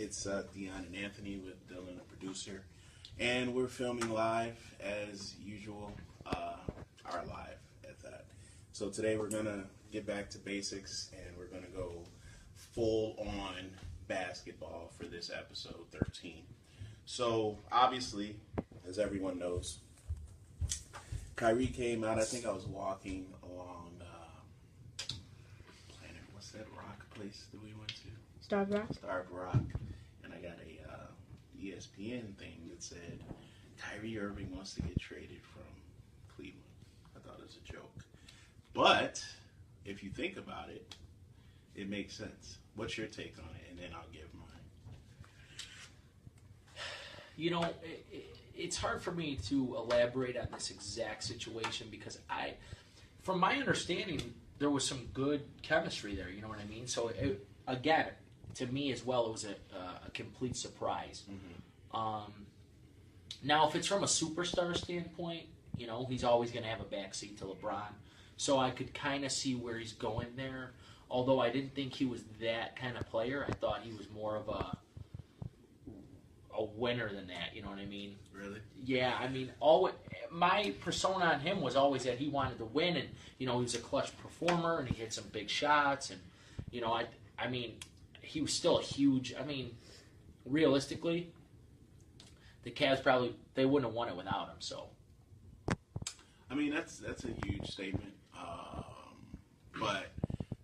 It's Dion and Anthony with Dylan, the producer. And we're filming live as usual, our live at that. So today we're going to get back to basics and we're going to go full on basketball for this episode 13. So obviously, as everyone knows, Kyrie came out. I think I was walking along Planet, what's that rock place that we went to? Starved Rock. Starved Rock. And I got a ESPN thing that said Kyrie Irving wants to get traded from Cleveland. I thought it was a joke. But if you think about it, it makes sense. What's your take on it? And then I'll give mine. You know, it's hard for me to elaborate on this exact situation because from my understanding, there was some good chemistry there. You know what I mean? So again, to me as well, it was a complete surprise. Mm-hmm. Now, if it's from a superstar standpoint, you know, he's always going to have a backseat to LeBron. So I could kind of see where he's going there. Although I didn't think he was that kind of player. I thought he was more of a winner than that. You know what I mean? Really? Yeah. I mean, my persona on him was always that he wanted to win, and you know, he was a clutch performer, and he hit some big shots, and you know, I mean, he was still a huge. I mean, realistically, the Cavs they wouldn't have won it without him. So. I mean, that's a huge statement. But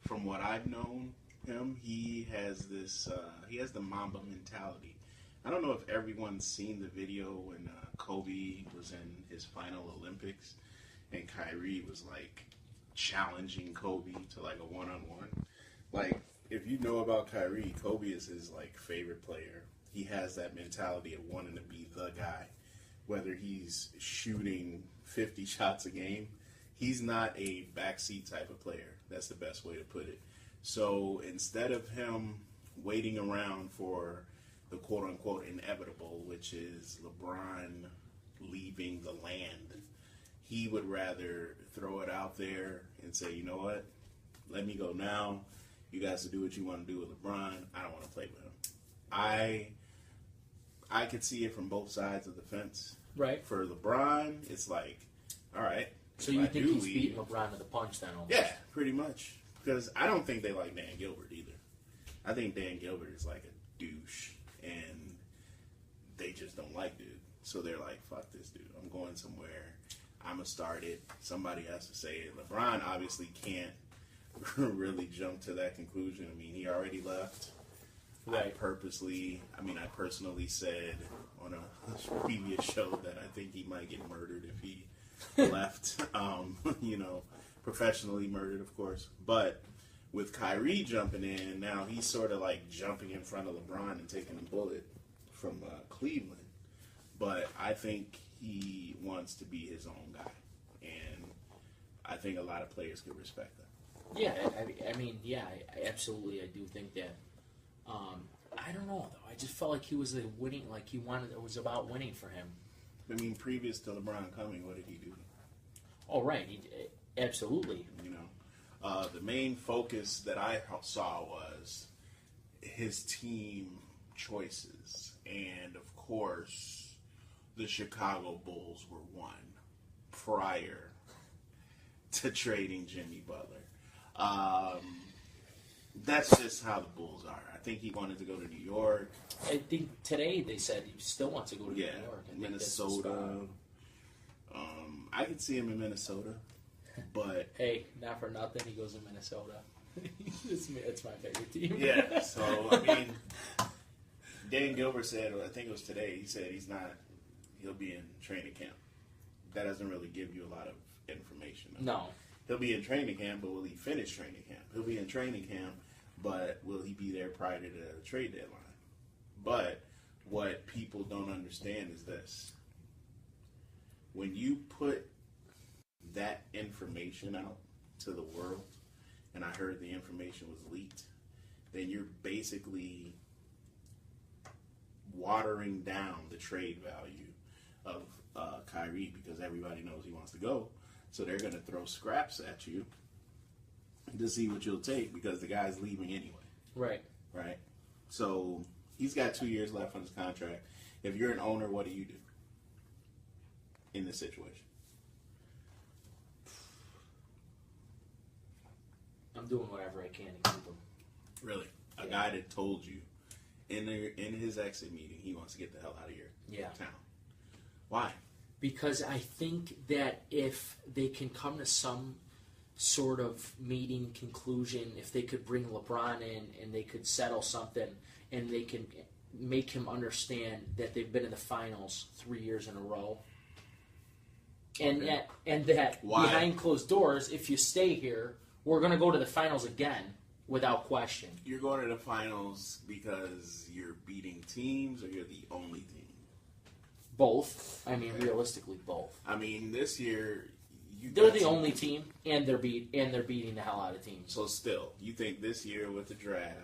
from what I've known him, he has the Mamba mentality. I don't know if everyone's seen the video when Kobe was in his final Olympics and Kyrie was like challenging Kobe to like a one-on-one. Like, if you know about Kyrie, Kobe is his like favorite player. He has that mentality of wanting to be the guy. Whether he's shooting 50 shots a game, he's not a backseat type of player. That's the best way to put it. So instead of him waiting around for the quote-unquote inevitable, which is LeBron leaving the land, he would rather throw it out there and say, you know what, let me go now. You guys will do what you want to do with LeBron. I don't want to play with him. I could see it from both sides of the fence. Right. For LeBron, it's like, all right. So you think he's beating LeBron to the punch then? Almost? Yeah, pretty much. Because I don't think they like Dan Gilbert either. I think Dan Gilbert is like a douche, and they just don't like dude. So they're like, fuck this dude. I'm going somewhere. I'm going to start it. Somebody has to say it. LeBron obviously can't really jump to that conclusion. I mean, he already left. Right. I personally said on a previous show that I think he might get murdered if he left. You know, professionally murdered, of course. But with Kyrie jumping in, now he's sort of like jumping in front of LeBron and taking a bullet from Cleveland. But I think he wants to be his own guy. And I think a lot of players could respect that. Yeah, I mean, absolutely. I do think that. I don't know though. I just felt like he was winning. Like it was about winning for him. I mean, previous to LeBron coming, what did he do? Oh, right. Absolutely. You know, the main focus that I saw was his team choices, and of course, the Chicago Bulls were one prior to trading Jimmy Butler. That's just how the Bulls are. I think he wanted to go to New York. I think today they said he still wants to go to New York. Minnesota. I could see him in Minnesota, but hey, not for nothing, he goes to Minnesota. it's my favorite team. Yeah. So I mean, Dan Gilbert said, I think it was today. He said he'll be in training camp. That doesn't really give you a lot of information. No. He'll be in training camp, but will he finish training camp? He'll be in training camp, but will he be there prior to the trade deadline? But what people don't understand is this. When you put that information out to the world, and I heard the information was leaked, then you're basically watering down the trade value of Kyrie because everybody knows he wants to go. So they're going to throw scraps at you to see what you'll take because the guy's leaving anyway. Right. Right? So He's got 2 years left on his contract. If you're an owner, what do you do in this situation? I'm doing whatever I can to keep him. Really? A guy that told you in his exit meeting he wants to get the hell out of your town. Why? Because I think that if they can come to some sort of meeting conclusion, if they could bring LeBron in and they could settle something and they can make him understand that they've been in the finals 3 years in a row. And that Why? Behind closed doors, if you stay here, we're going to go to the finals again without question. You're going to the finals because you're beating teams or you're the only team? Both. I mean, realistically, both. I mean, this year they're the only team, and they're beating the hell out of teams. So still, you think this year with the draft,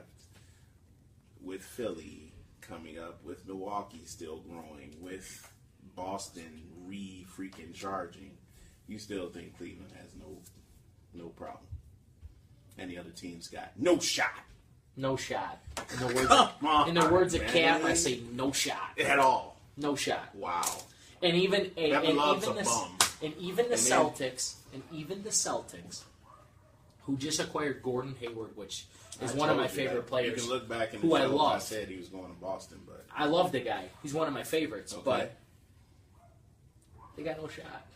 with Philly coming up, with Milwaukee still growing, with Boston freaking charging, you still think Cleveland has no problem? And the other teams got no shot. No shot. In the words of Cap, I say no shot at all. No shot. Wow. And even the Celtics, who just acquired Gordon Hayward, which is one of my favorite players. You can look back and who I love. I said he was going to Boston, but I love the guy. He's one of my favorites, okay. but they got no shot.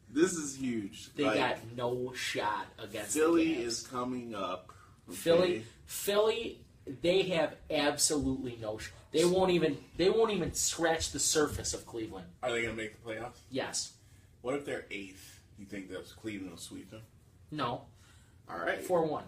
This is huge. They got no shot against Philly. The Cavs. Is coming up. Okay. Philly. They have absolutely no. They won't even scratch the surface of Cleveland. Are they going to make the playoffs? Yes. What if they're 8th? You think that Cleveland will sweep them? No. All right. 4-1.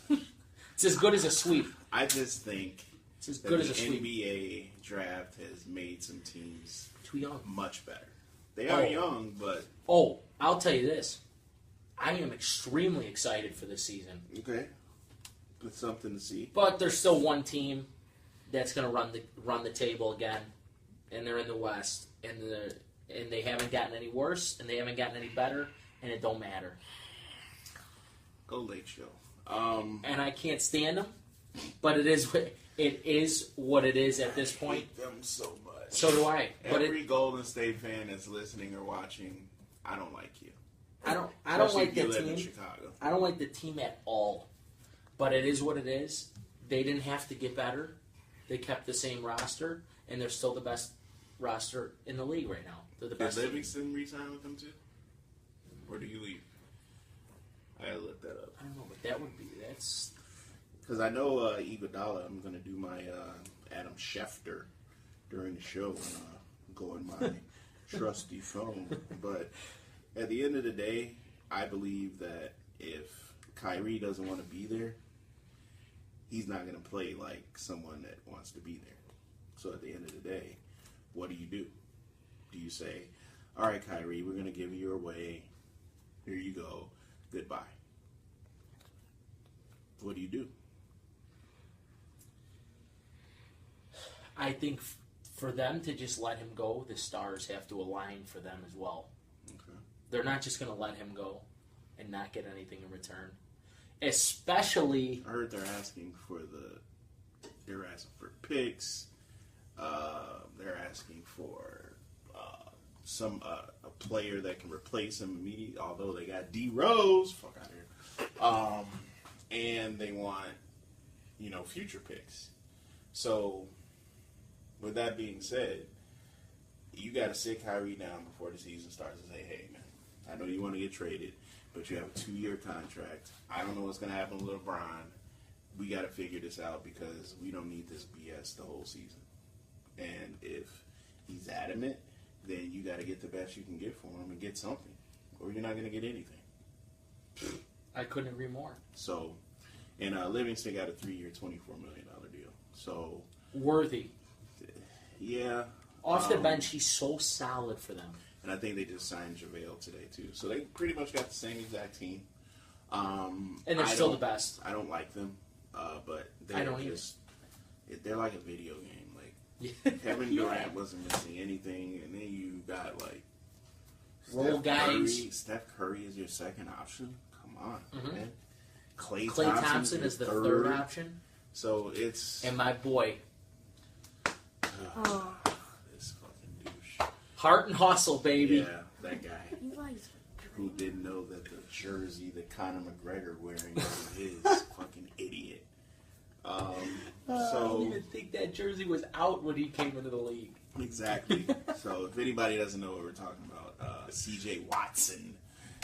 It's as good as a sweep. I just think it's as good as a sweep. The NBA draft has made some teams too young, much better. They are young, but I'll tell you this: I am extremely excited for this season. Okay, it's something to see. But there's still one team that's going to run the table again, and they're in the West, and they haven't gotten any worse, and they haven't gotten any better, and it don't matter. Go Lake Show. And I can't stand them, but it is what it is at this point. I hate them so much. So do I. Every Golden State fan that's listening or watching, I don't like you. I don't Especially like the if you live team. in Chicago. I don't like the team at all. But it is what it is. They didn't have to get better. They kept the same roster, and they're still the best roster in the league right now. They're the best. Did Livingston re-sign with them too? Or do you leave? I gotta look that up. I don't know, but that's because I know Iguodala. I'm gonna do my Adam Schefter during the show and go on my trusty phone. But at the end of the day, I believe that if Kyrie doesn't want to be there, he's not gonna play like someone that wants to be there. So at the end of the day, what do? Do you say, all right, Kyrie, we're gonna give you your way. Here you go. Goodbye. What do you do? I think for them to just let him go, the stars have to align for them as well. Okay. They're not just going to let him go and not get anything in return. Especially, I heard they're asking for picks. They're asking for a player that can replace him immediately. Although they got D Rose, fuck out here, and they want future picks. So, with that being said, you got to sit Kyrie down before the season starts and say, "Hey, man, I know you want to get traded, but you have a 2-year contract. I don't know what's going to happen with LeBron. We got to figure this out because we don't need this BS the whole season. And if he's adamant, then you got to get the best you can get for him and get something, or you're not going to get anything." I couldn't agree more. So, and Livingston got a 3-year, $24 million deal. So worthy. Yeah. Off the bench, he's so solid for them. And I think they just signed JaVale today, too. So they pretty much got the same exact team. And they're still the best. I don't like them, but I don't they're like a video game. Like, Kevin Durant wasn't missing anything, and then you got, like, role guys. Steph Curry is your second option. Come on, man. Klay Thompson is the third option. So it's And my boy, this fucking douche. Heart and Hustle, baby. Yeah, that guy who didn't know that the jersey that Conor McGregor wearing was his. Fucking idiot. I don't even think that jersey was out when he came into the league. Exactly. So if anybody doesn't know what we're talking about, C.J. Watson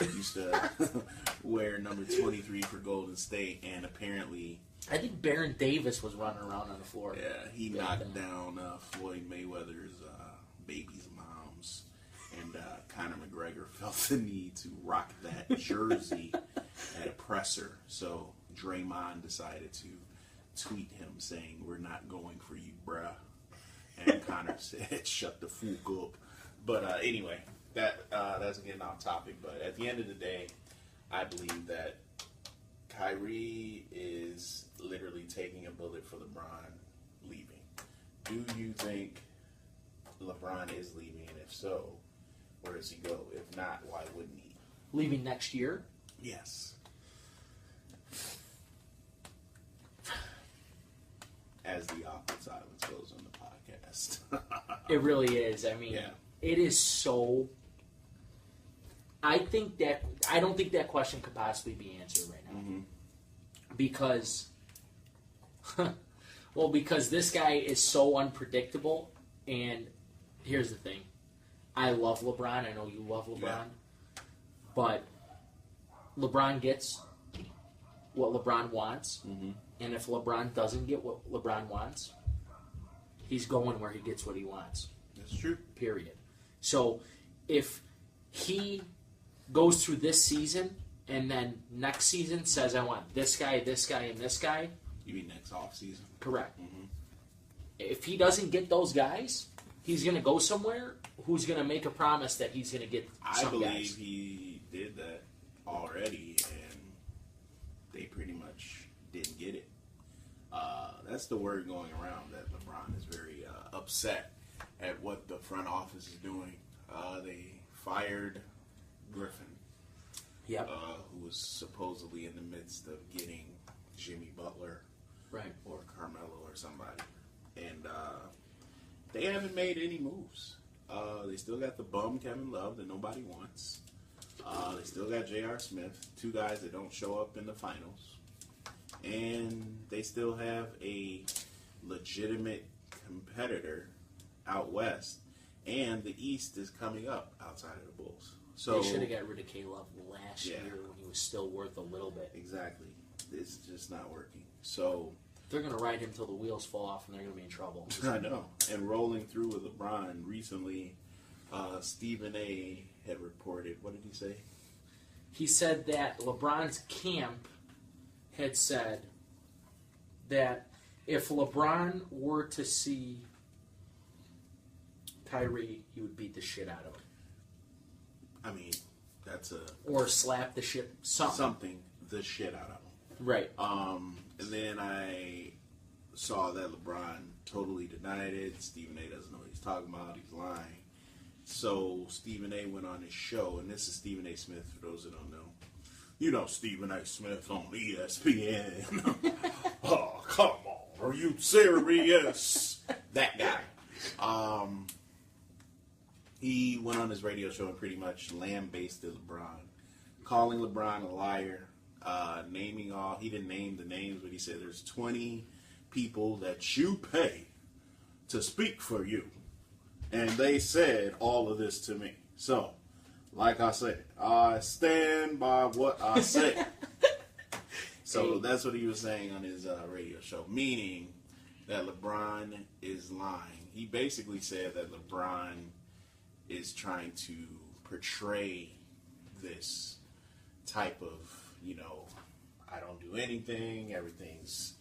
used to wear number 23 for Golden State, and apparently, I think Baron Davis was running around on the floor. yeah, he knocked down Floyd Mayweather's baby's moms, and Conor McGregor felt the need to rock that jersey at a presser. So Draymond decided to tweet him saying, "We're not going for you, bruh." And Conor said, "Shut the fuck up." But anyway, that's getting off topic. But at the end of the day, I believe that Kyrie is literally taking a bullet for LeBron leaving. Do you think LeBron is leaving? And if so, where does he go? If not, why wouldn't he? Leaving next year? Yes. As the awkward silence goes on the podcast. It really is. I mean, Yeah. It is so. I don't think that question could possibly be answered right now. Mm-hmm. Because, because this guy is so unpredictable. And here's the thing. I love LeBron. I know you love LeBron. Yeah. But LeBron gets what LeBron wants. Mm-hmm. And if LeBron doesn't get what LeBron wants, he's going where he gets what he wants. That's true. Period. So if he goes through this season and then next season says, I want this guy, and this guy. You mean next off season? Correct. Mm-hmm. If he doesn't get those guys, he's going to go somewhere who's going to make a promise that he's going to get some I believe guys. he did that already, and they pretty much didn't get it. That's the word going around, that LeBron is very upset at what the front office is doing. They fired Griffin, Yep. who was supposedly in the midst of getting Jimmy Butler, Right. or Carmelo or somebody, and they haven't made any moves. They still got the bum Kevin Love that nobody wants. They still got J.R. Smith, two guys that don't show up in the finals. And they still have a legitimate competitor out west. And the East is coming up outside of the Bulls. So They should have got rid of K-Love last Yeah. year when he was still worth a little bit. Exactly. It's just not working. So They're going to ride him until the wheels fall off and they're going to be in trouble. I know. And rolling through with LeBron recently, Stephen A. had reported, what did he say? He said that LeBron's camp had said that if LeBron were to see Kyrie, he would beat the shit out of him. I mean, that's Or slap the shit, something. the shit out of him. Right. And then I saw that LeBron totally denied it. Stephen A. doesn't know what he's talking about. He's lying. So Stephen A. went on his show, and this is Stephen A. Smith, for those that don't know. You know Stephen A. Smith on ESPN. Oh, come on. Are you serious? That guy. He went on his radio show and pretty much lambasted LeBron, calling LeBron a liar, naming all. He didn't name the names, but he said there's 20 people that you pay to speak for you. And they said all of this to me. So, like I said, I stand by what I said. So that's what he was saying on his radio show, meaning that LeBron is lying. He basically said that LeBron is trying to portray this type of, I don't do anything, everything's,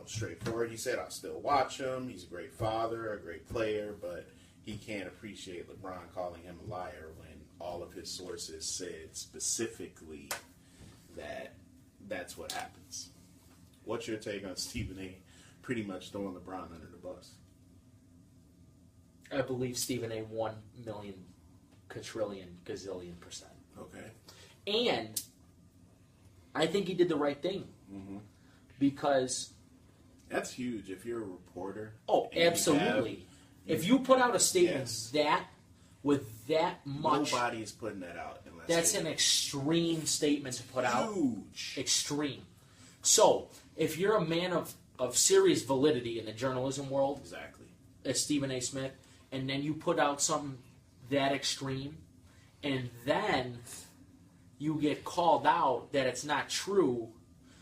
straightforward. He said, I still watch him, he's a great father, a great player, but he can't appreciate LeBron calling him a liar when all of his sources said specifically that that's what happens. What's your take on Stephen A. pretty much throwing LeBron under the bus? I believe Stephen A. 1 million quadrillion gazillion %. Okay. And I think he did the right thing. Mm-hmm. because That's huge if you're a reporter. oh, and you absolutely. If you put out a statement Yes. that with that much, Nobody is putting that out unless that's they- an extreme statement to put out. huge. Extreme. So, if you're a man of serious validity in the journalism world, Exactly. as Stephen A. Smith, and then you put out something that extreme, and then you get called out that it's not true,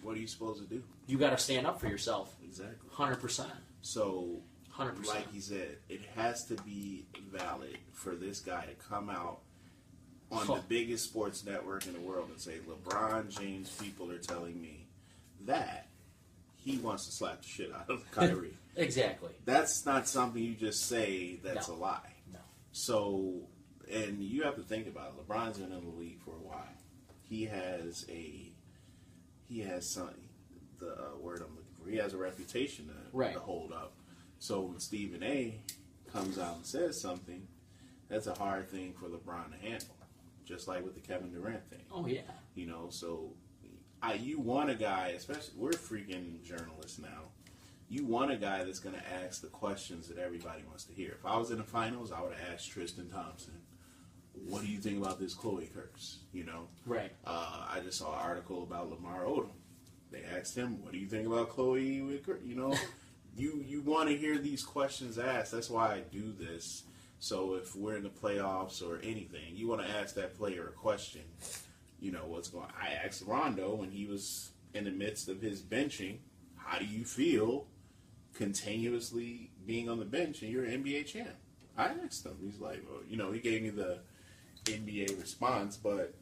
What are you supposed to do? you got to stand up for yourself. Exactly. 100%. So, 100%. like he said, it has to be valid for this guy to come out on the biggest sports network in the world and say, LeBron James people are telling me that he wants to slap the shit out of Kyrie. Exactly. That's not something you just say that's No. a lie. No. So, and you have to think about it. LeBron's been in the league for a while. He has some, the word I'm looking for, he has a reputation to hold up. So when Stephen A. comes out and says something, that's a hard thing for LeBron to handle. Just like with the Kevin Durant thing. Oh, yeah. You know, so you want a guy, especially, we're freaking journalists now. You want a guy that's going to ask the questions that everybody wants to hear. If I was in the finals, I would have asked Tristan Thompson, what do you think about this Chloe curse? You know? Right. I just saw an article about Lamar Odom. They asked him, what do you think about Chloe with, you know? You want to hear these questions asked. That's why I do this. So if we're in the playoffs or anything, you want to ask that player a question. You know, what's going on. I asked Rondo when he was in the midst of his benching, how do you feel continuously being on the bench and you're an NBA champ? I asked him. He's like, well, you know, he gave me the NBA response, but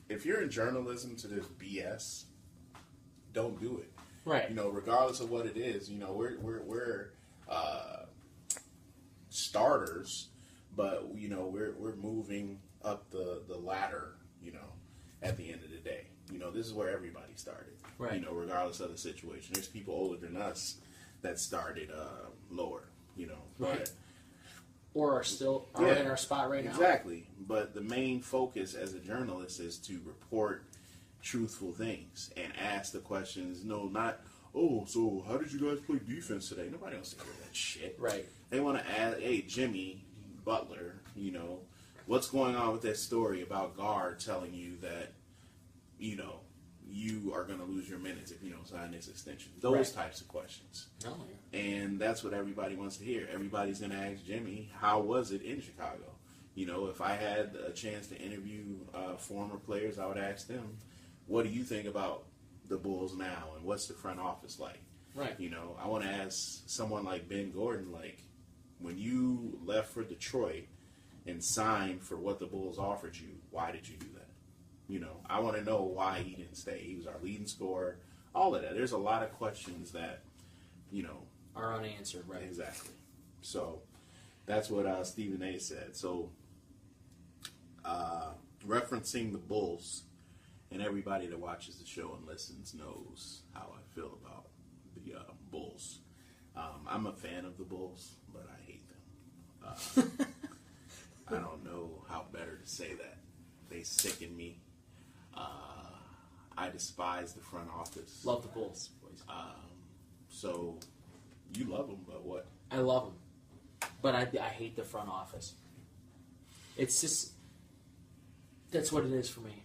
if you're in journalism to this BS, don't do it. Right. You know, regardless of what it is, you know, we're starters, but you know, we're moving up the ladder, you know, at the end of the day. You know, this is where everybody started. Right. You know, regardless of the situation. There's people older than us that started lower, you know. Right. But Or are in our spot right now. exactly. But the main focus as a journalist is to report truthful things and ask the questions. No, not, oh, so how did you guys play defense today? Nobody wants to hear that shit. Right. They want to ask, hey, Jimmy Butler, you know, what's going on with that story about Guard telling you that, you know, you are going to lose your minutes if you don't sign this extension? Those types of questions. No, And that's what everybody wants to hear. Everybody's going to ask Jimmy, how was it in Chicago? You know, if I had a chance to interview former players, I would ask them, what do you think about the Bulls now, and what's the front office like? Right. You know, I want to ask someone like Ben Gordon, like, when you left for Detroit and signed for what the Bulls offered you, why did you do that? You know, I want to know why he didn't stay. He was our leading scorer, all of that. There's a lot of questions that, you know, are unanswered, right? Exactly. So that's what Stephen A. said. So referencing the Bulls, and everybody that watches the show and listens knows how I feel about the Bulls. I'm a fan of the Bulls, but I hate them. I don't know how better to say that. They sicken me. I despise the front office. Love the Bulls, boys. So you love them, but what? I love them, but I hate the front office. It's just, that's what it is for me.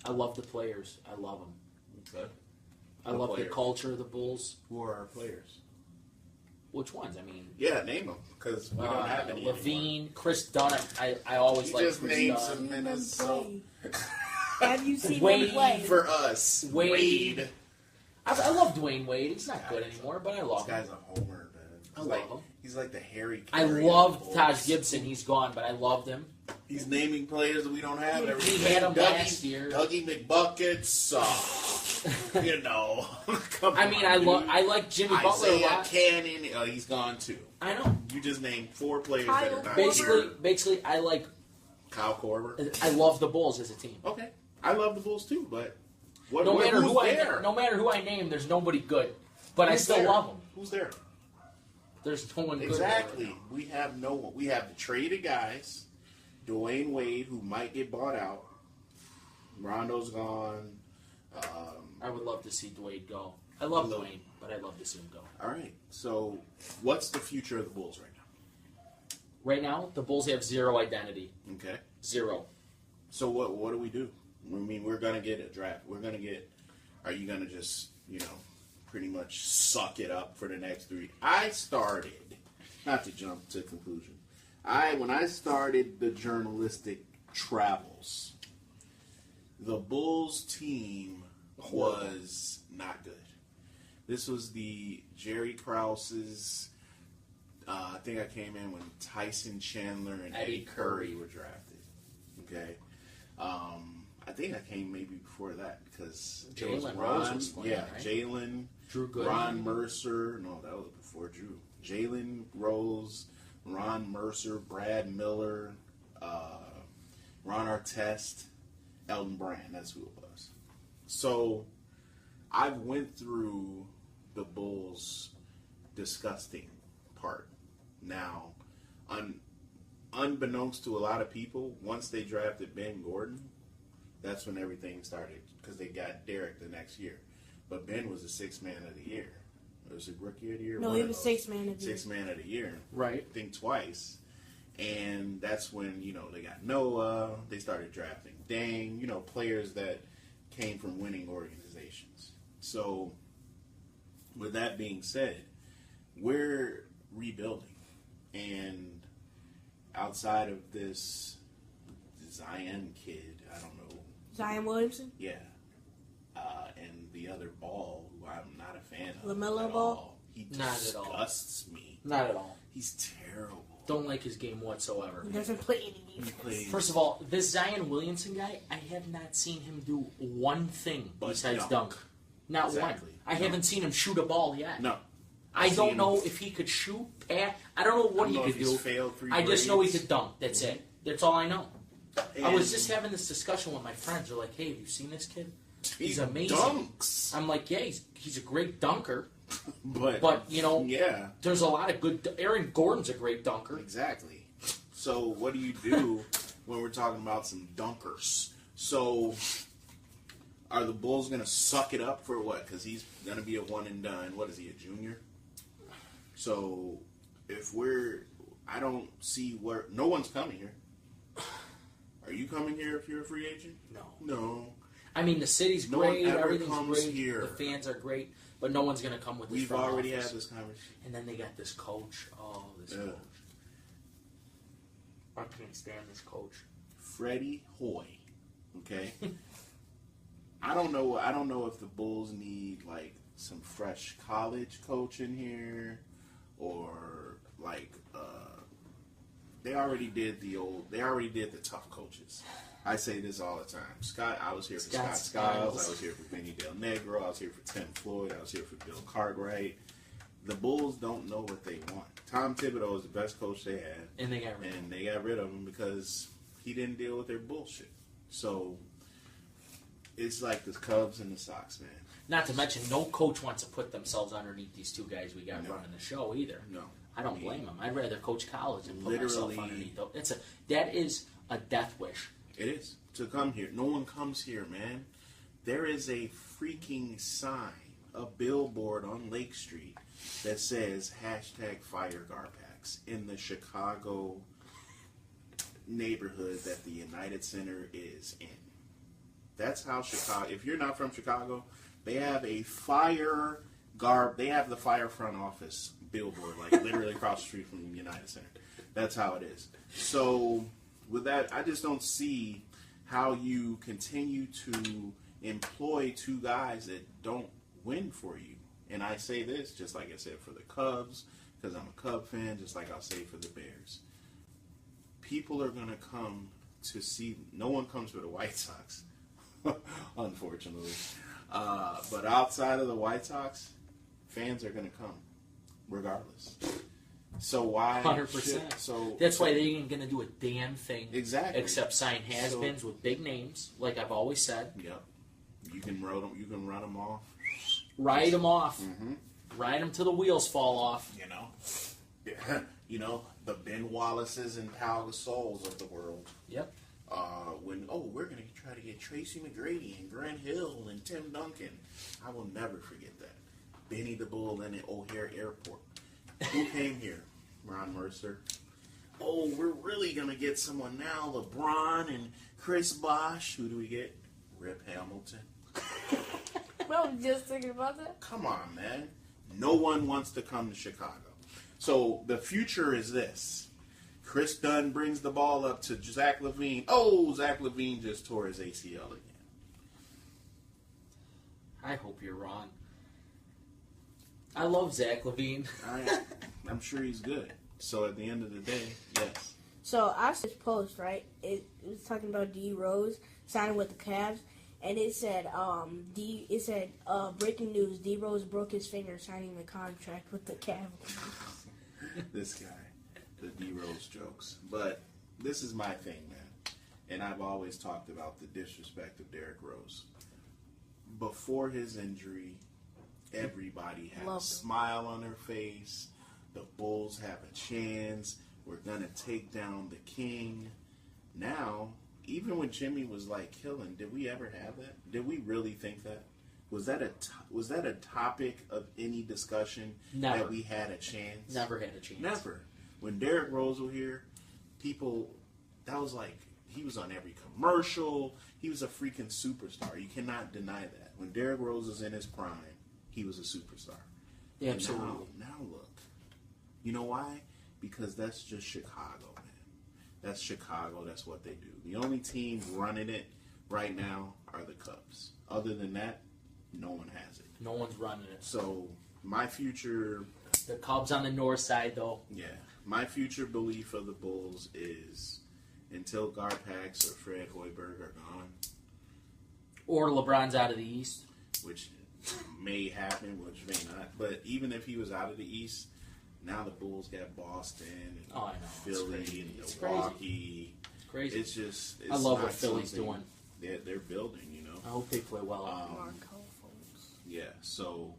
I love the players. I love them. Okay. I love the culture of the Bulls. Who are our players? Which ones? I mean, Yeah, name them, because we don't have any Levine, anymore. Chris Dunn. I always You like just Chris named Dunn. some Minnesota. Have you seen Wade him play? For us, Wade. I love Dwayne Wade. He's not good anymore, but I love This him. guy's a homer, man. I love him. He's like the Harry I Carey loved of the Taj Bulls. Gibson. He's gone, but I loved him. He's naming players that we don't have. He had him last year. Dougie McBuckets. You know. Come I mean, on, I like Jimmy Butler a Isaiah lot. Cannon. He's gone too. I know. You just named 4 players Kyle that are not Basically, here. basically, I like. Kyle Korver. I love the Bulls as a team. Okay. I love the Bulls too, but who's No matter there? who I name, there's nobody good. But Who's I still there? love them. Who's there? There's no one good. Exactly. Right now. We have no one. We have the traded guys. Dwayne Wade, who might get bought out. Rondo's gone. I would love to see Dwayne go. I love Dwayne, but I love to see him go. All right. So, what's the future of the Bulls right now? Right now, the Bulls have zero identity. Okay. Zero. So what do we do? I mean, we're gonna get a draft. We're gonna get. Are you gonna just pretty much suck it up for the next 3? I started, not to jump to conclusion. When I started the journalistic travels, the Bulls team was not good. This was the Jerry Krause's. I think I came in when Tyson Chandler and Eddie Curry were drafted. Okay. I think I came maybe before that because Jalen Rose was playing, right? Jalen, Drew Gooden, Ron Mercer. No, that was before Drew. Jalen Rose, Ron Mercer, Brad Miller, Ron Artest, Elton Brand. That's who it was. So I went through the Bulls' disgusting part. Now, unbeknownst to a lot of people, once they drafted Ben Gordon, that's when everything started because they got Derek the next year. But Ben was the sixth man of the year. It was a rookie of the year. No, he was sixth man of the year. Sixth man of the year. Right. I think twice. And that's when, they got Noah. They started drafting Dang, players that came from winning organizations. So, with that being said, we're rebuilding. And outside of this Zion kid, I don't know. Zion Williamson? Yeah. And the other Ball, who I'm not a fan of. LaMelo at Ball? all. He disgusts me. Not at all. He's terrible. Don't like his game whatsoever. He doesn't play any defense. First of all, this Zion Williamson guy, I have not seen him do one thing besides dunk. Not Exactly. one. I haven't seen him shoot a ball yet. No. I don't know if he could shoot, pass. I don't know what he could do. I just know he could dunk. That's it. That's all I know. And I was just having this discussion with my friends. They're like, "Hey, have you seen this kid? He's amazing." Dunks. I'm like, "Yeah, he's a great dunker." But yeah, there's a lot of good. Aaron Gordon's a great dunker. Exactly. So what do you do when we're talking about some dunkers? So are the Bulls going to suck it up for what? Because he's going to be a one and done. What is he, a junior? So I don't see where no one's coming here. Are you coming here if you're a free agent? No. I mean, the city's No great. one ever Everything's comes great. here. The fans are great, but no one's going to come with. We've already had this conversation. And then they got this coach. Oh, this coach. I can't stand this coach. Freddie Hoy. Okay. I don't know if the Bulls need like some fresh college coach in here, or like they already did the tough coaches. I say this all the time. I was here for Scott Skiles. I was here for Benny Del Negro. I was here for Tim Floyd. I was here for Bill Cartwright. The Bulls don't know what they want. Tom Thibodeau is the best coach they had, and they got rid of him because he didn't deal with their bullshit. So it's like the Cubs and the Sox, man. Not to mention, no coach wants to put themselves underneath these two guys we got running the show either. No, I don't blame them. I'd rather coach college than put literally myself underneath them. That is a death wish. It is to come here. No one comes here, man. There is a freaking sign, a billboard on Lake Street that says #Fire Garpax in the Chicago neighborhood that the United Center is in. That's how Chicago. If you're not from Chicago, they have a They have the fire front office billboard, like literally across the street from the United Center. That's how it is. So with that, I just don't see how you continue to employ two guys that don't win for you. And I say this, just like I said for the Cubs, because I'm a Cub fan, just like I'll say for the Bears. People are going to come to see, no one comes for the White Sox, unfortunately. But outside of the White Sox, fans are going to come, regardless. So why? 100%. So that's why they ain't going to do a damn thing. Exactly. Except sign has-beens with big names, like I've always said. Yep. You can run them. You can run them off. Ride them off. Mm-hmm. Ride them till the wheels fall off. The Ben Wallaces and Pau Gasols of the world. Yep. We're going to try to get Tracy McGrady and Grant Hill and Tim Duncan. I will never forget that. Benny the Bull in at O'Hare Airport. Who came here? Ron Mercer. Oh, we're really going to get someone now. LeBron and Chris Bosh. Who do we get? Rip Hamilton. Well, I'm just thinking about that. Come on, man. No one wants to come to Chicago. So the future is this. Chris Dunn brings the ball up to Zach LaVine. Oh, Zach LaVine just tore his ACL again. I hope you're wrong. I love Zach LaVine. I'm sure he's good. So at the end of the day, yes. So I saw this post, right? It was talking about D Rose signing with the Cavs, and it said, breaking news: D Rose broke his finger signing the contract with the Cavs. This guy, the D Rose jokes. But this is my thing, man. And I've always talked about the disrespect of Derrick Rose. Before his injury, everybody had a smile on their face. The Bulls have a chance. We're going to take down the king. Now, even when Jimmy was like killing, did we ever have that? Did we really think that? Was that a topic of any discussion? Never. That we had a chance? Never had a chance. Never. When Derrick Rose was here, that was like, he was on every commercial. He was a freaking superstar. You cannot deny that. When Derrick Rose was in his prime, he was a superstar. Yeah, absolutely. Now look. You know why? Because that's just Chicago, man. That's Chicago. That's what they do. The only team running it right now are the Cubs. Other than that, no one has it. No one's running it. So my future... The Cubs on the north side, though. Yeah. My future belief of the Bulls is until Garpax or Fred Hoiberg are gone. Or LeBron's out of the East. Which may happen, which may not. But even if he was out of the East, now the Bulls got Boston and Philly and Milwaukee. It's crazy. It's just... I love what Philly's doing. They're building, you know. I hope they play well. Yeah, so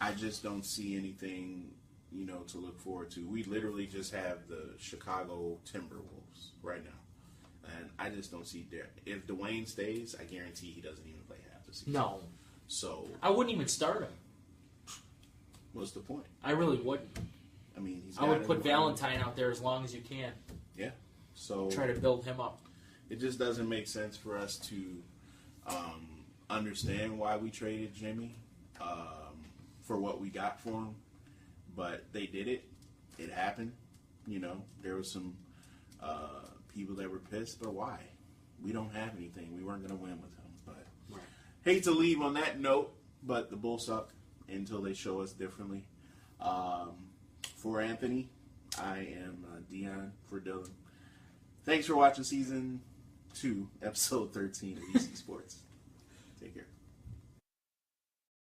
I just don't see anything, you know, to look forward to. We literally just have the Chicago Timberwolves right now. And I just don't see if Dwayne stays, I guarantee he doesn't even play half the season. No. So I wouldn't even start him. What's the point? I really wouldn't. I mean, I would put Valentine out there as long as you can. Yeah. So try to build him up. It just doesn't make sense for us to understand why we traded Jimmy for what we got for him. But they did it. It happened. You know, there was some people that were pissed, but why? We don't have anything. We weren't going to win with him. But hate to leave on that note, but the Bulls suck until they show us differently. For Anthony, I am Dion for Dylan. Thanks for watching Season 2, Episode 13 of ECSports. Take care.